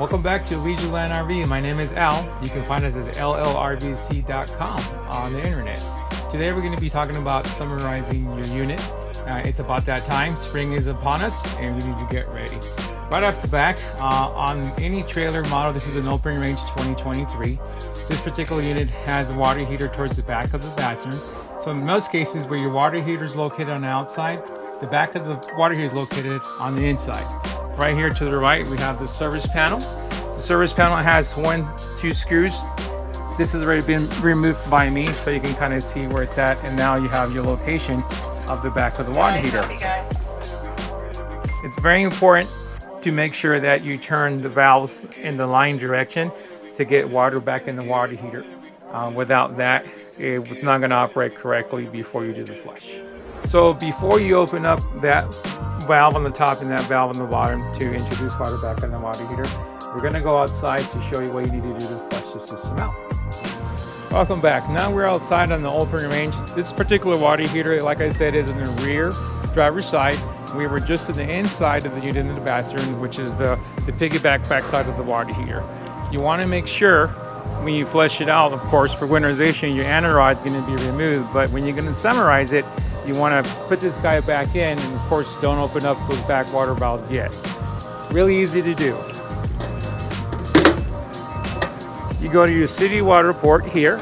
Welcome back to Leisureland RV. My name is Al. You can find us as llrvc.com on the internet. Today we're going to be talking about summarizing your unit. It's about that time. Spring is upon us and we need to get ready. Right off the back, on any trailer model, this is an open range 2023. This particular unit has a water heater towards the back of the bathroom. So in most cases where your water heater is located on the outside, the back of the water heater is located on the inside. Right here to the right, we have the service panel. The service panel has 2 screws. This has already been removed by me, so you can kind of see where it's at. And now you have your location of the back of the water heater. It's very important to make sure that you turn the valves in the line direction to get water back in the water heater. Without that, it's not going to operate correctly before you do the flush. So before you open up that valve on the top and that valve on the bottom to introduce water back in the water heater, we're going to go outside to show you what you need to do to flush the system out. Welcome back. Now we're outside on the open range. This particular water heater, like I said, is in the rear driver's side. We were just in the inside of the unit in the bathroom, which is the piggyback backside of the water heater. You want to make sure when you flush it out, of course, for winterization, your anode is going to be removed. But when you're going to summarize it, you want to put this guy back in, and of course, don't open up those back water valves yet. Really easy to do. You go to your city water port here,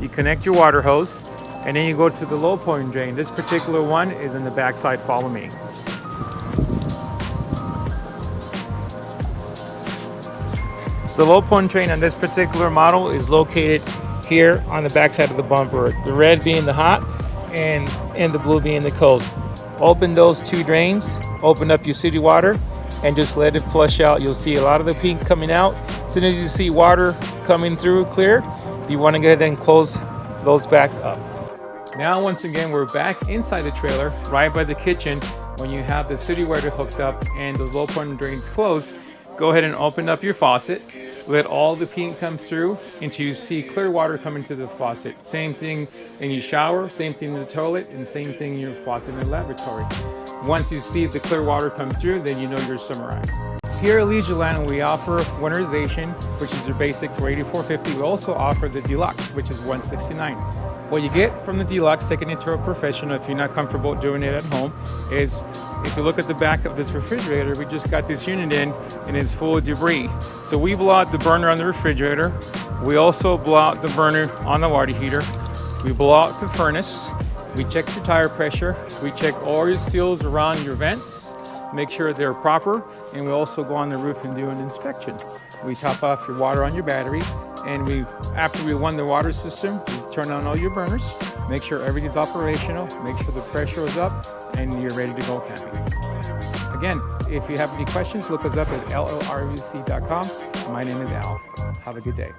you connect your water hose, and then you go to the low point drain. This particular one is in the back side. Follow me. The low point drain on this particular model is located here on the back side of the bumper. The red being the hot and the blue being the cold. Open those 2 drains, open up your city water, and just let it flush out. You'll see a lot of the pink coming out. As soon as you see water coming through clear, you want to go ahead and close those back up. Now, once again, we're back inside the trailer, right by the kitchen. When you have the city water hooked up and those low point drains closed, go ahead and open up your faucet. Let all the pink come through until you see clear water coming to the faucet. Same thing in your shower, same thing in the toilet, and same thing in your faucet in the laboratory. Once you see the clear water come through, then you know you're summarized. Here at Leisureland, we offer winterization, which is your basic for $84.50. We also offer the deluxe, which is $169. What you get from the deluxe, taking it to a professional, if you're not comfortable doing it at home, is if you look at the back of this refrigerator, we just got this unit in and it's full of debris. So we blow out the burner on the refrigerator. We also blow out the burner on the water heater. We blow out the furnace. We check your tire pressure. We check all your seals around your vents, make sure they're proper. And we also go on the roof and do an inspection. We top off your water on your battery. And after we run the water system, we turn on all your burners, make sure everything's operational, make sure the pressure is up, and you're ready to go camping. Again, if you have any questions, look us up at llrvc.com. My name is Al. Have a good day.